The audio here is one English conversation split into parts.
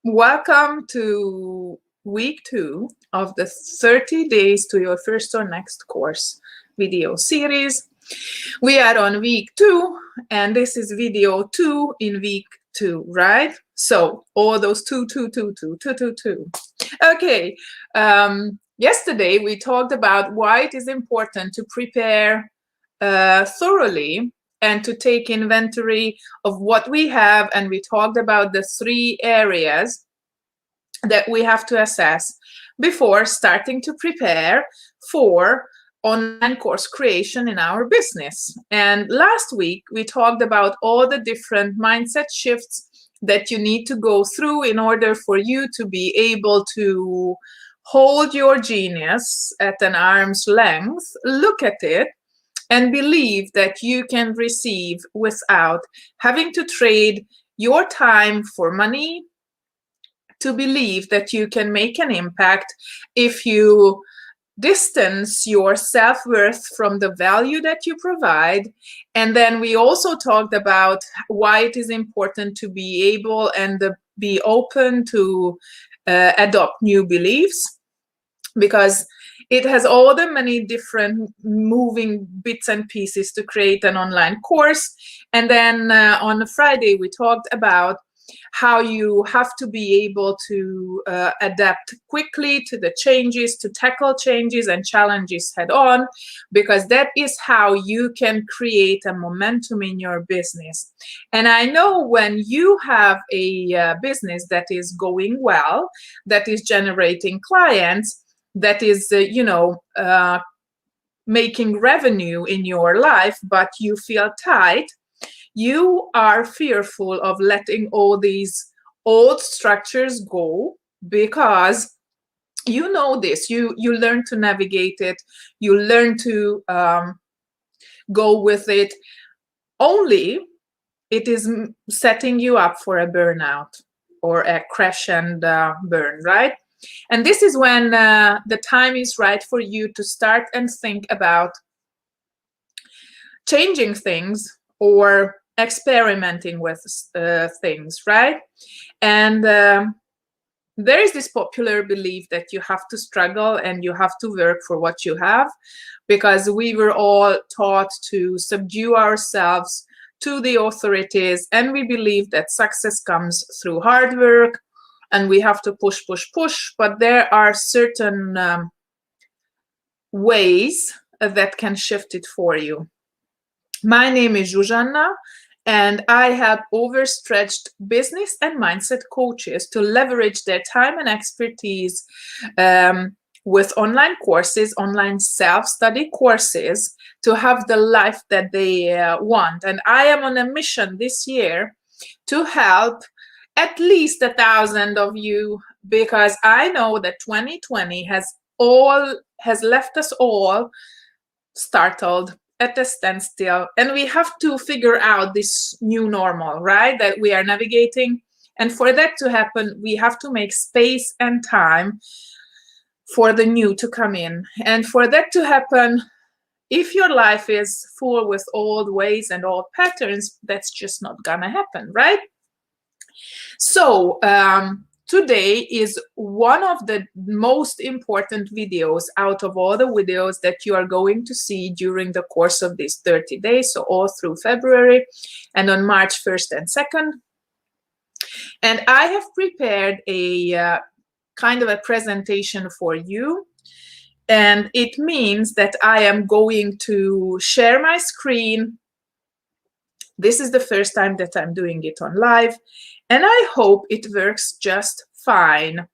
Welcome to week 2 of the 30 days to your first or next course video series. We are on week 2 and this is video 2 in week 2, right? So all those 2. Okay, yesterday we talked about why it is important to prepare thoroughly and to take inventory of what we have, and we talked about the 3 areas that we have to assess before starting to prepare for online course creation in our business. And last week we talked about all the different mindset shifts that you need to go through in order for you to be able to hold your genius at an arm's length, look at it, and believe that you can receive without having to trade your time for money, to believe that you can make an impact if you distance your self-worth from the value that you provide. And then we also talked about why it is important to be able and be open to adopt new beliefs, because it has all the many different moving bits and pieces to create an online course. And then on Friday, we talked about how you have to be able to adapt quickly to the changes, to tackle changes and challenges head on, because that is how you can create a momentum in your business. And I know when you have a business that is going well, that is generating clients, that is, making revenue in your life, but you feel tight, you are fearful of letting all these old structures go, because you know this, you learn to navigate it, you learn to go with it, only it is setting you up for a burnout or a crash and burn, right? And this is when the time is right for you to start and think about changing things or experimenting with things, right? And there is this popular belief that you have to struggle and you have to work for what you have, because we were all taught to subdue ourselves to the authorities, and we believe that success comes through hard work and we have to push. But there are certain ways that can shift it for you. My name is Zsuzsanna, and I help overstretched business and mindset coaches to leverage their time and expertise with online courses, online self-study courses, to have the life that they want. And I am on a mission this year to help at least 1,000 of you, because I know that 2020 has left us all startled, at a standstill, and we have to figure out this new normal, right, that we are navigating. And for that to happen, we have to make space and time for the new to come in. And for that to happen, if your life is full with old ways and old patterns, that's just not gonna happen, right? So today is one of the most important videos out of all the videos that you are going to see during the course of these 30 days, so all through February and on March 1st and 2nd. And I have prepared a kind of a presentation for you. And it means that I am going to share my screen. This is the first time that I'm doing it on live, and I hope it works just fine,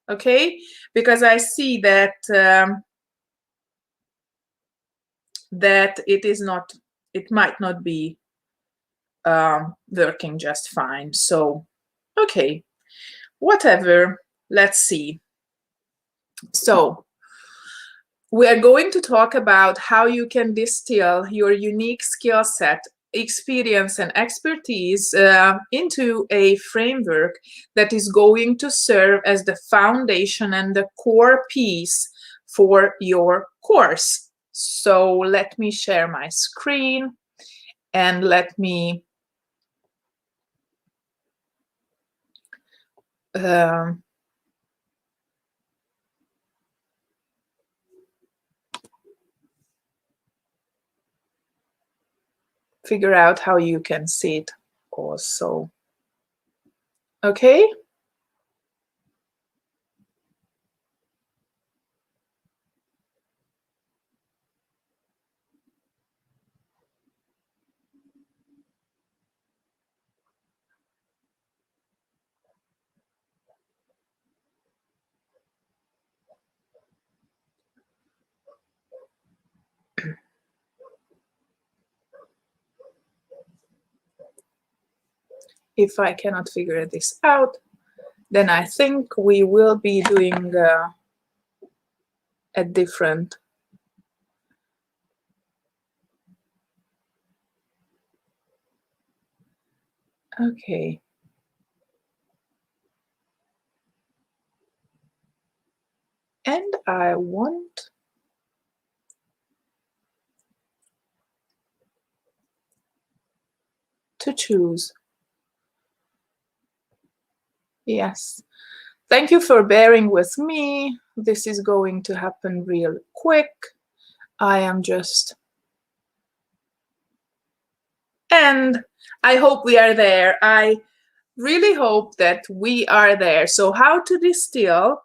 okay? Because I see that that it might not be working just fine. So, okay, whatever, let's see. So, we are going to talk about how you can distill your unique skill set, experience and expertise into a framework that is going to serve as the foundation and the core piece for your course. So let me share my screen and let me um, figure out how you can see it also. Okay? If I cannot figure this out, then I think we will be doing a different. Okay. And I want to choose. Yes. Thank you for bearing with me. This is going to happen real quick. I am just... And I hope we are there. I really hope that we are there. So how to distill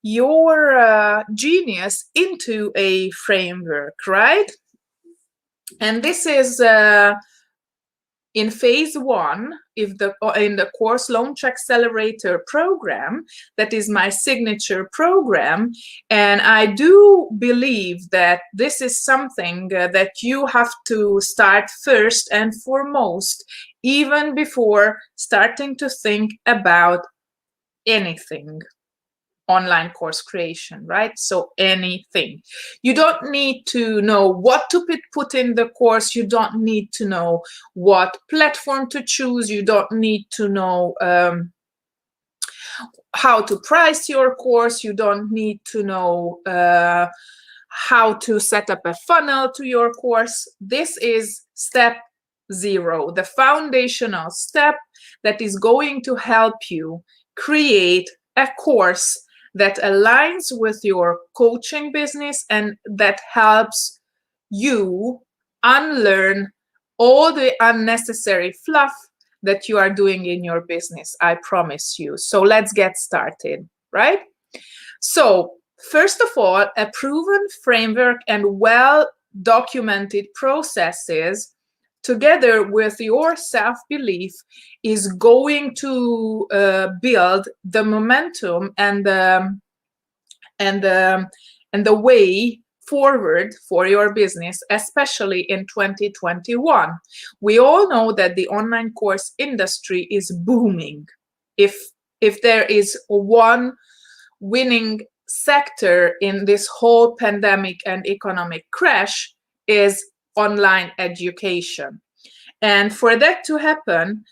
your genius into a framework, right? And this is in phase 1, in the course Launch Accelerator program, that is my signature program. And I do believe that this is something that you have to start first and foremost, even before starting to think about anything online course creation, right? So anything. You don't need to know what to put in the course. You don't need to know what platform to choose. You don't need to know how to price your course. You don't need to know how to set up a funnel to your course. This is step 0, the foundational step that is going to help you create a course that aligns with your coaching business and that helps you unlearn all the unnecessary fluff that you are doing in your business. I promise you. So let's get started, right? So first of all, a proven framework and well-documented processes together with your self-belief is going to build the momentum and the way forward for your business, especially in 2021. We all know that the online course industry is booming. If there is one winning sector in this whole pandemic and economic crash, is online education. And for that to happen,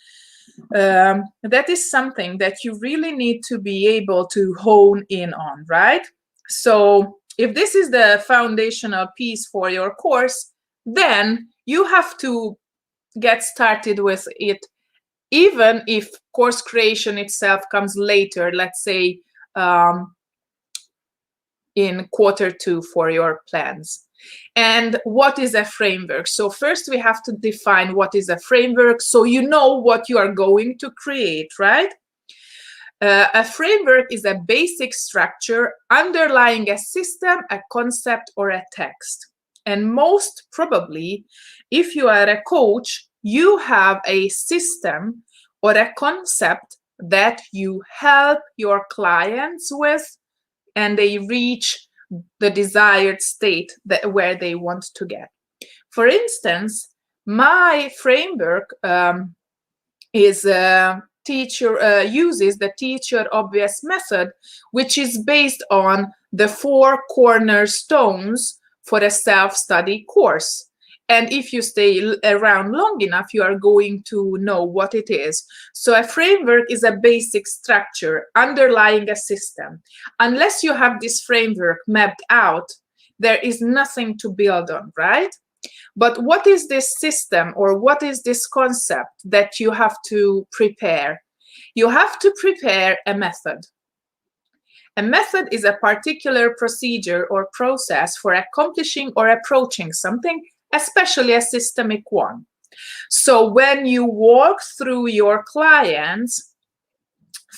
that is something that you really need to be able to hone in on, right? So if this is the foundational piece for your course, then you have to get started with it, even if course creation itself comes later, let's say in Q2 for your plans. And what is a framework? So first we have to define what is a framework so you know what you are going to create, right? A framework is a basic structure underlying a system, a concept, or a text. And most probably, if you are a coach, you have a system or a concept that you help your clients with, and they reach the desired state where they want to get. For instance, my framework uses the teacher obvious method, which is based on the 4 cornerstones for a self-study course. And if you stay around long enough, you are going to know what it is. So a framework is a basic structure underlying a system. Unless you have this framework mapped out, there is nothing to build on, right? But what is this system or what is this concept that you have to prepare? You have to prepare a method. A method is a particular procedure or process for accomplishing or approaching something, especially a systemic one. So when you walk through your clients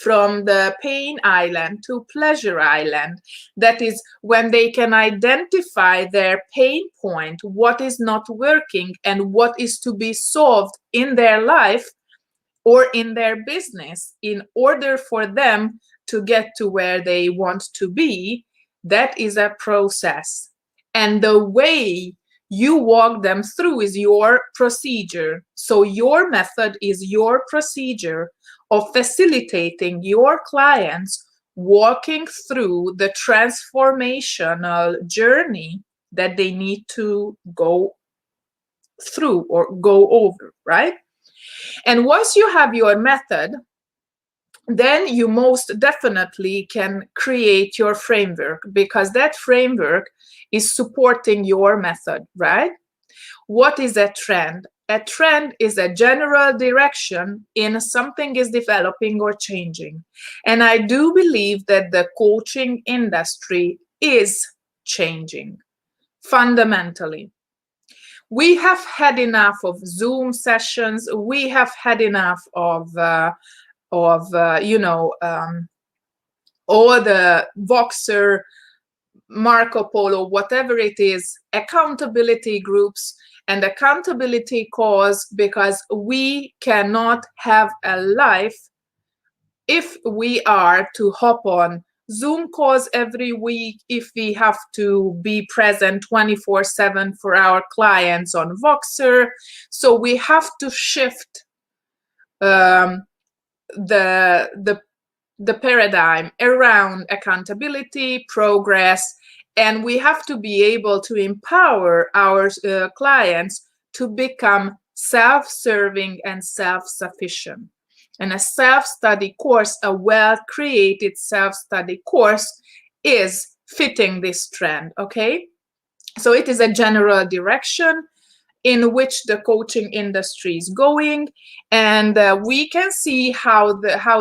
from the pain island to pleasure island, that is when they can identify their pain point, what is not working and what is to be solved in their life or in their business in order for them to get to where they want to be. That is a process. And the way you walk them through is your procedure. So your method is your procedure of facilitating your clients walking through the transformational journey that they need to go through or go over, right? And once you have your method, then you most definitely can create your framework, because that framework is supporting your method, right? What is a trend? A trend is a general direction in something is developing or changing. And I do believe that the coaching industry is changing fundamentally. We have had enough of Zoom sessions. We have had enough of all the Voxer, Marco Polo, whatever it is, accountability groups and accountability calls, because we cannot have a life if we are to hop on Zoom calls every week, if we have to be present 24/7 for our clients on Voxer. So we have to shift the paradigm around accountability, progress, and we have to be able to empower our clients to become self-serving and self-sufficient. And a self-study course, a well-created self-study course, is fitting this trend, okay? So it is a general direction in which the coaching industry is going, and we can see how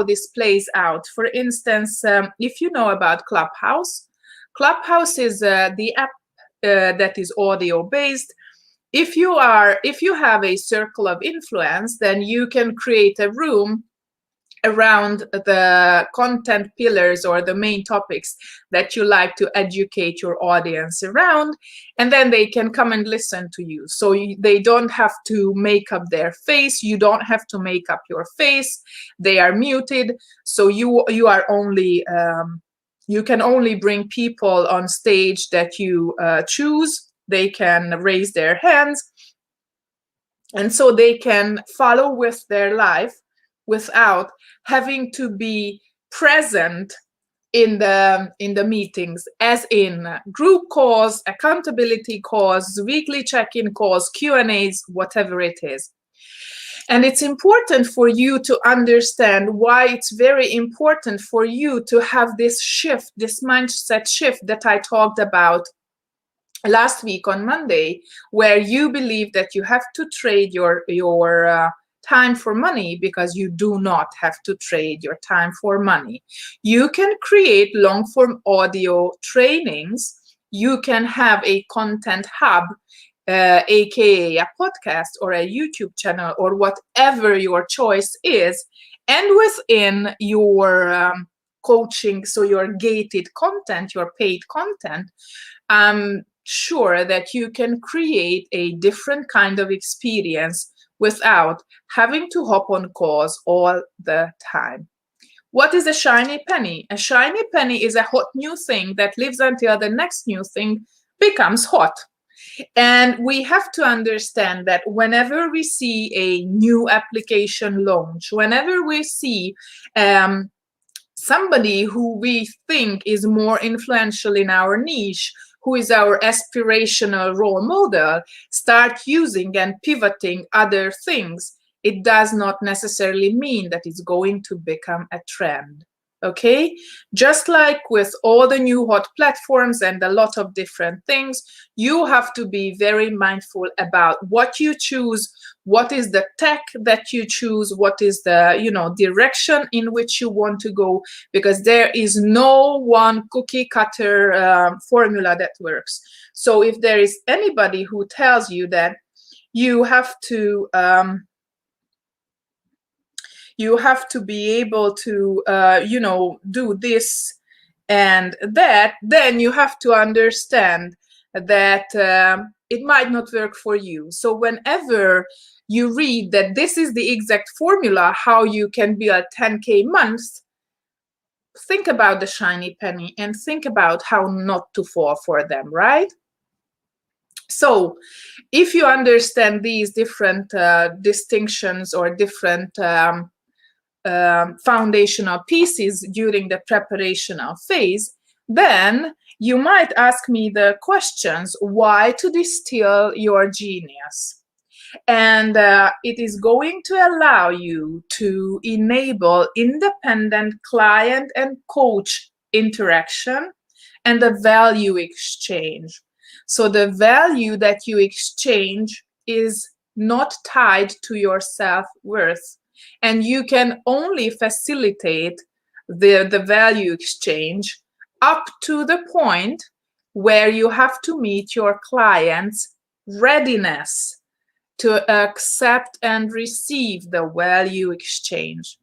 this plays out. For instance, if you know about Clubhouse is the app that is audio based. If you have a circle of influence, then you can create a room around the content pillars or the main topics that you like to educate your audience around, and then they can come and listen to you. So they don't have to make up their face, you don't have to make up your face, they are muted. So you are only you can only bring people on stage that you choose. They can raise their hands, and so they can follow with their life without having to be present in the meetings, as in group calls, accountability calls, weekly check-in calls, Q&As, whatever it is. And it's important for you to understand why it's very important for you to have this shift, this mindset shift that I talked about last week on Monday, where you believe that you have to trade your time for money, because you do not have to trade your time for money. You can create long-form audio trainings. You can have a content hub, aka a podcast or a YouTube channel or whatever your choice is. And within your coaching, so your gated content, your paid content, I'm sure that you can create a different kind of experience without having to hop on calls all the time. What is a shiny penny? A shiny penny is a hot new thing that lives until the next new thing becomes hot. And we have to understand that whenever we see a new application launch, whenever we see somebody who we think is more influential in our niche, who is our aspirational role model, start using and pivoting other things, it does not necessarily mean that it's going to become a trend. Okay, just like with all the new hot platforms and a lot of different things, you have to be very mindful about what you choose, what is the tech that you choose, what is the, you know, direction in which you want to go, because there is no one cookie cutter formula that works. So if there is anybody who tells you that you have to be able to, you know, do this and that, then you have to understand that it might not work for you. So whenever you read that this is the exact formula how you can build 10K months, think about the shiny penny and think about how not to fall for them, right? So if you understand these different distinctions or different foundational pieces during the preparational phase, then you might ask me the questions, why to distill your genius? And it is going to allow you to enable independent client and coach interaction and the value exchange. So the value that you exchange is not tied to your self-worth, and you can only facilitate the value exchange up to the point where you have to meet your client's readiness to accept and receive the value exchange.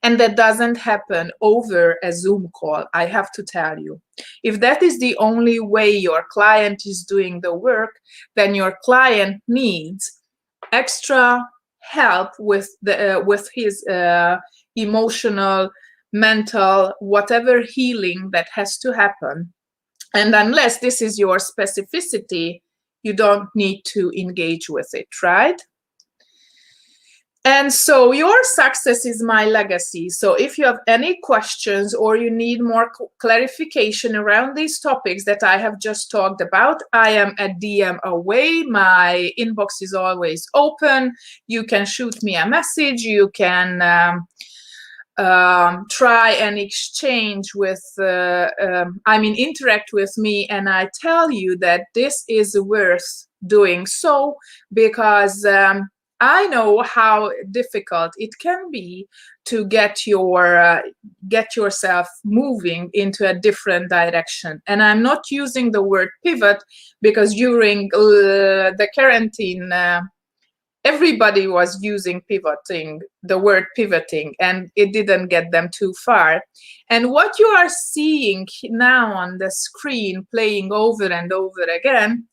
And that doesn't happen over a Zoom call, I have to tell you. If that is the only way your client is doing the work, then your client needs extra help with his emotional, mental, whatever healing that has to happen. And unless this is your specificity, you don't need to engage with it, right? And so your success is my legacy. So if you have any questions or you need more clarification around these topics that I have just talked about, I am a DM away. My inbox is always open. You can shoot me a message. You can try and exchange with, interact with me, and I tell you that this is worth doing so, because I know how difficult it can be to get yourself moving into a different direction. And I'm not using the word pivot because during the quarantine, everybody was using the word pivoting, and it didn't get them too far. And what you are seeing now on the screen playing over and over again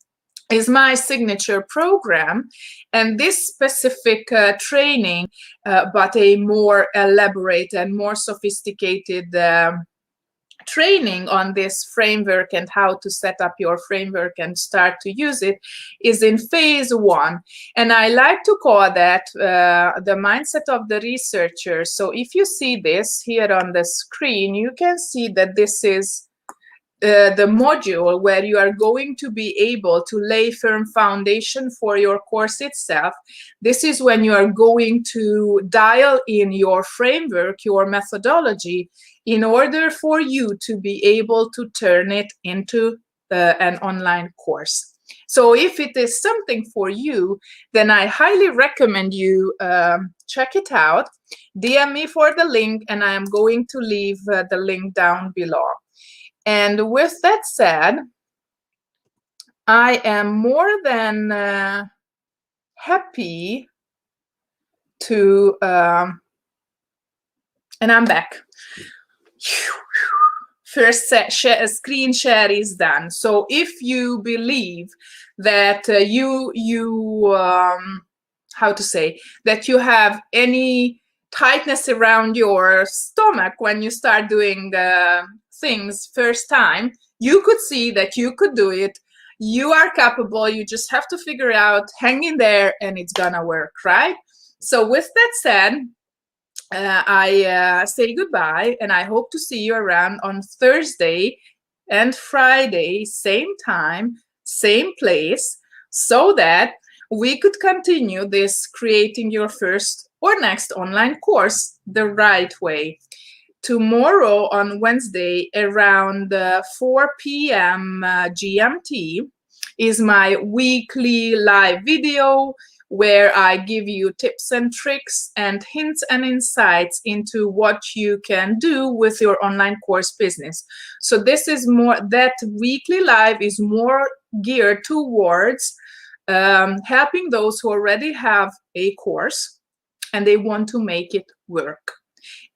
is my signature program, and this specific training, but a more elaborate and more sophisticated training on this framework and how to set up your framework and start to use it, is in phase 1. And I like to call that the mindset of the researcher. So if you see this here on the screen, you can see that this is the module where you are going to be able to lay firm foundation for your course itself. This is when you are going to dial in your framework, your methodology, in order for you to be able to turn it into an online course. So if it is something for you, then I highly recommend you check it out. DM me for the link, and I am going to leave the link down below. And with that said, I am more than happy to, and I'm back. First screen share is done. So if you believe that that you have any tightness around your stomach when you start doing things first time, you could see that you could do it. You are capable. You just have to figure out, hang in there, and it's gonna work, right? So with that said, I say goodbye, and I hope to see you around on Thursday and Friday, same time, same place, so that we could continue this creating your first or next online course the right way. tomorrow on Wednesday around 4 p.m. GMT is my weekly live video where I give you tips and tricks and hints and insights into what you can do with your online course business. So this is more, that weekly live is more geared towards helping those who already have a course and they want to make it work.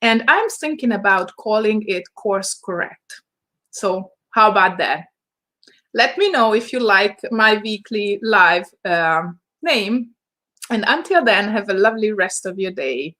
And I'm thinking about calling it Course Correct. So how about that? Let me know if you like my weekly live name. And until then, have a lovely rest of your day.